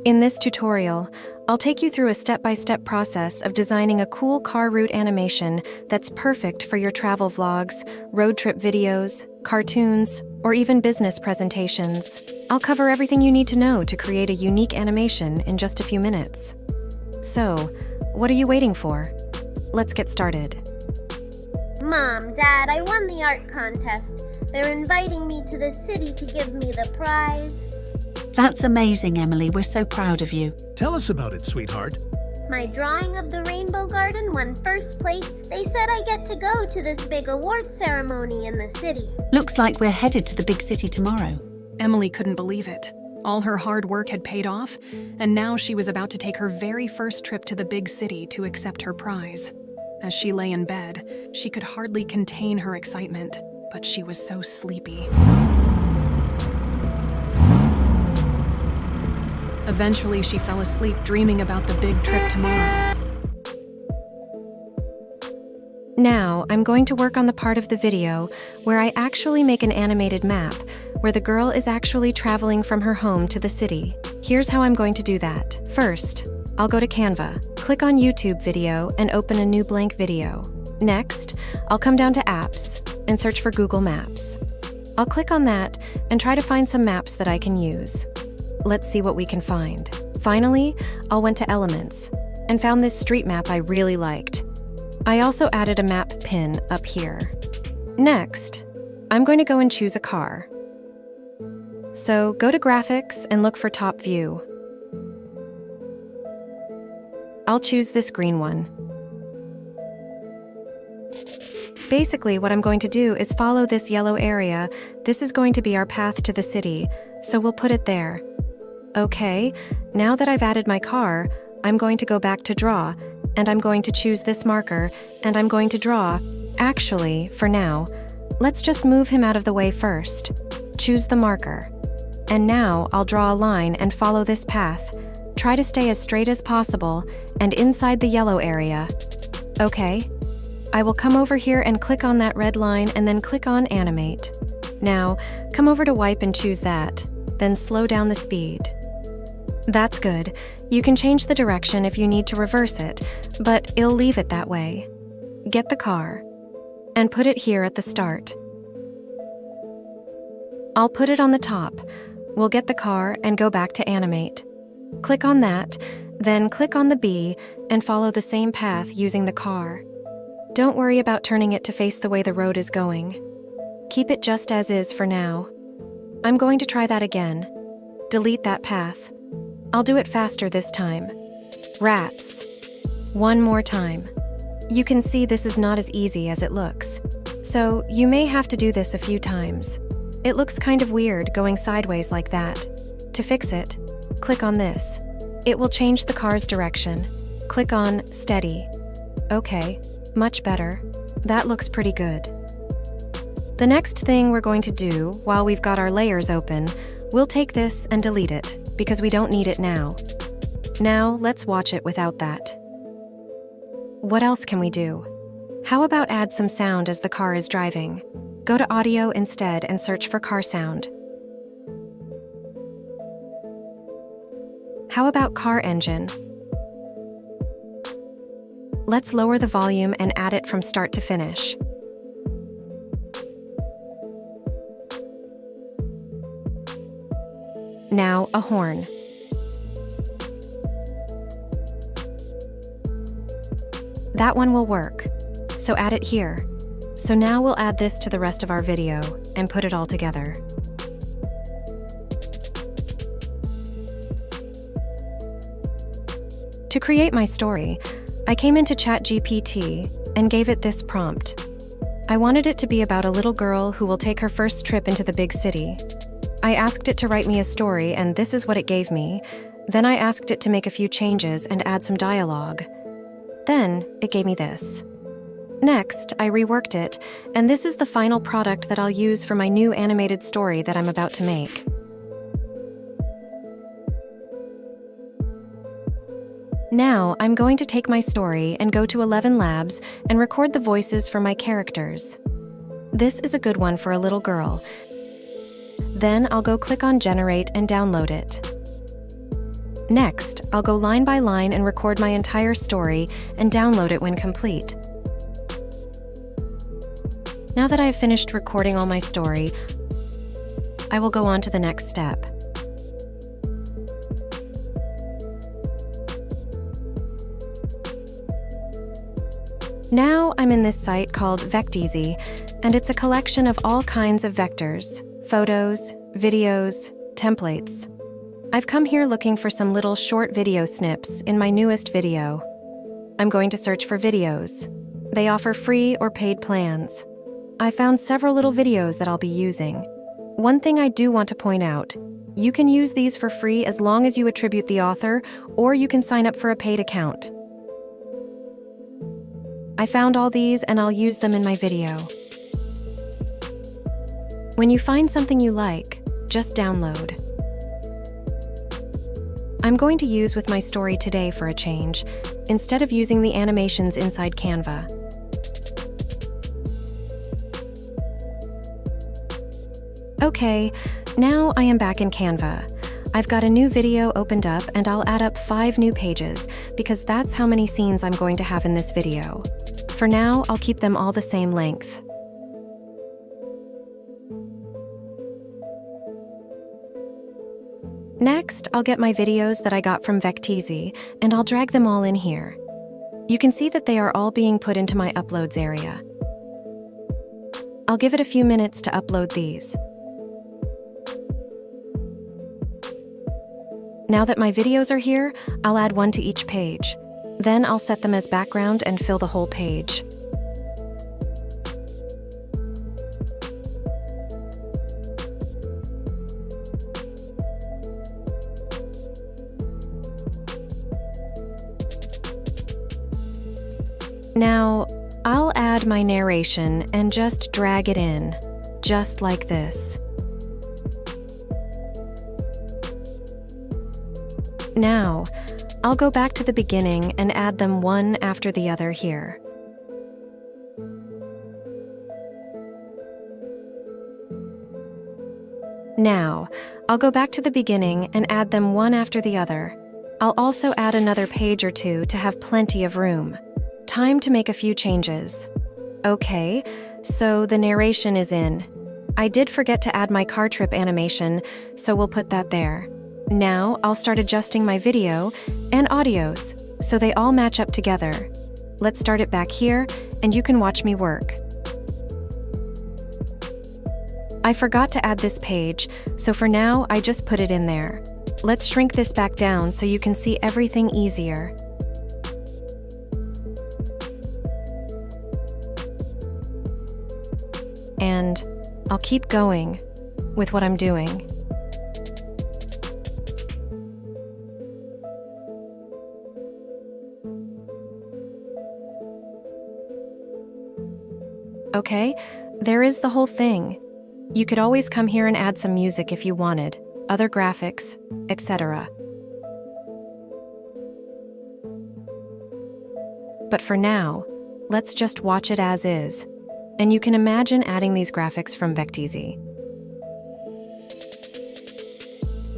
In this tutorial, I'll take you through a step-by-step process of designing a cool car route animation that's perfect for your travel vlogs, road trip videos, cartoons, or even business presentations. I'll cover everything you need to know to create a unique animation in just a few minutes. So, what are you waiting for? Let's get started. Mom, Dad, I won the art contest. They're inviting me to the city to give me the prize. That's amazing, Emily. We're so proud of you. Tell us about it, sweetheart. My drawing of the Rainbow Garden won first place. They said I get to go to this big award ceremony in the city. Looks like we're headed to the big city tomorrow. Emily couldn't believe it. All her hard work had paid off, and now she was about to take her very first trip to the big city to accept her prize. As she lay in bed, she could hardly contain her excitement, but she was so sleepy. Eventually, she fell asleep dreaming about the big trip tomorrow. Now, I'm going to work on the part of the video where I actually make an animated map where the girl is actually traveling from her home to the city. Here's how I'm going to do that. First, I'll go to Canva, click on YouTube video, and open a new blank video. Next, I'll come down to Apps and search for Google Maps. I'll click on that and try to find some maps that I can use. Let's see what we can find. Finally, I went to Elements and found this street map I really liked. I also added a map pin up here. Next, I'm going to go and choose a car. So go to Graphics and look for Top View. I'll choose this green one. Basically, what I'm going to do is follow this yellow area. This is going to be our path to the city, so we'll put it there. Okay, now that I've added my car, I'm going to go back to draw, and I'm going to choose this marker, and I'm going to draw. Actually, for now, let's just move him out of the way first. Choose the marker. And now I'll draw a line and follow this path. Try to stay as straight as possible, and inside the yellow area. Okay, I will come over here and click on that red line and then click on Animate. Now, come over to Wipe and choose that, then slow down the speed. That's good. You can change the direction if you need to reverse it, but it'll leave it that way. Get the car, and put it here at the start. I'll put it on the top. We'll get the car and go back to Animate. Click on that, then click on the B and follow the same path using the car. Don't worry about turning it to face the way the road is going. Keep it just as is for now. I'm going to try that again. Delete that path. I'll do it faster this time. Rats. One more time. You can see this is not as easy as it looks, so you may have to do this a few times. It looks kind of weird going sideways like that. To fix it, click on this. It will change the car's direction. Click on Steady. Okay, much better. That looks pretty good. The next thing we're going to do, while we've got our layers open, we'll take this and delete it, because we don't need it now. Now, let's watch it without that. What else can we do? How about add some sound as the car is driving? Go to Audio instead and search for car sound. How about car engine? Let's lower the volume and add it from start to finish. Now, a horn. That one will work, so add it here. So now we'll add this to the rest of our video and put it all together. To create my story, I came into ChatGPT and gave it this prompt. I wanted it to be about a little girl who will take her first trip into the big city. I asked it to write me a story, and this is what it gave me. Then I asked it to make a few changes and add some dialogue. Then it gave me this. Next, I reworked it, and this is the final product that I'll use for my new animated story that I'm about to make. Now, I'm going to take my story and go to 11 Labs and record the voices for my characters. This is a good one for a little girl. Then I'll go click on Generate and download it. Next, I'll go line by line and record my entire story and download it when complete. Now that I have finished recording all my story, I will go on to the next step. Now I'm in this site called Vecteezy, and it's a collection of all kinds of vectors, photos, videos, templates. I've come here looking for some little short video snips in my newest video. I'm going to search for videos. They offer free or paid plans. I found several little videos that I'll be using. One thing I do want to point out, you can use these for free as long as you attribute the author, or you can sign up for a paid account. I found all these and I'll use them in my video. When you find something you like, just download. I'm going to use with my story today for a change, instead of using the animations inside Canva. Okay, now I am back in Canva. I've got a new video opened up and I'll add up 5 new pages because that's how many scenes I'm going to have in this video. For now, I'll keep them all the same length. Next, I'll get my videos that I got from Vecteezy, and I'll drag them all in here. You can see that they are all being put into my uploads area. I'll give it a few minutes to upload these. Now that my videos are here, I'll add one to each page. Then I'll set them as background and fill the whole page. Now, I'll add my narration and just drag it in, just like this. Now, I'll go back to the beginning and add them one after the other here. Now, I'll go back to the beginning and add them one after the other. I'll also add another page or two to have plenty of room. Time to make a few changes. Okay, so the narration is in. I did forget to add my car trip animation, so we'll put that there. Now, I'll start adjusting my video and audios so they all match up together. Let's start it back here, and you can watch me work. I forgot to add this page, so for now, I just put it in there. Let's shrink this back down so you can see everything easier. And I'll keep going with what I'm doing. Okay, there is the whole thing. You could always come here and add some music if you wanted, other graphics, etc. But for now, let's just watch it as is. And you can imagine adding these graphics from Vecteezy.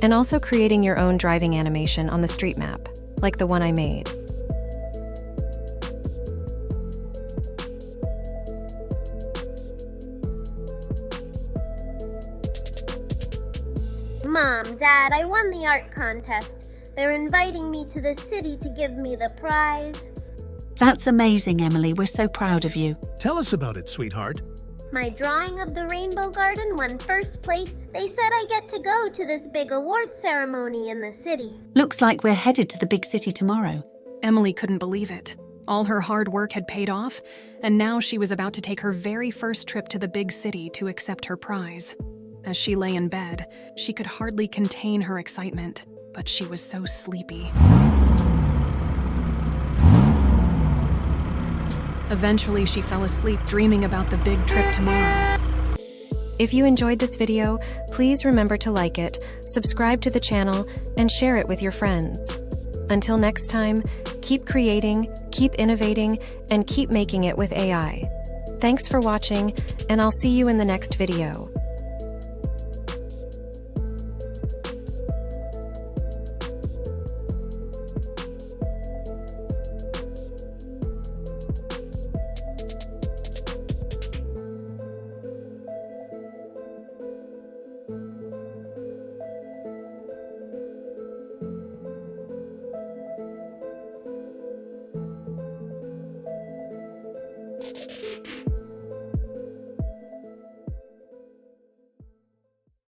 And also creating your own driving animation on the street map, like the one I made. Mom, Dad, I won the art contest. They're inviting me to the city to give me the prize. That's amazing, Emily. We're so proud of you. Tell us about it, sweetheart. My drawing of the rainbow garden won first place. They said I get to go to this big award ceremony in the city. Looks like we're headed to the big city tomorrow. Emily couldn't believe it. All her hard work had paid off, and now she was about to take her very first trip to the big city to accept her prize. As she lay in bed, she could hardly contain her excitement, but she was so sleepy. Eventually, she fell asleep dreaming about the big trip tomorrow. If you enjoyed this video, please remember to like it, subscribe to the channel, and share it with your friends. Until next time, keep creating, keep innovating, and keep making it with AI. Thanks for watching, and I'll see you in the next video.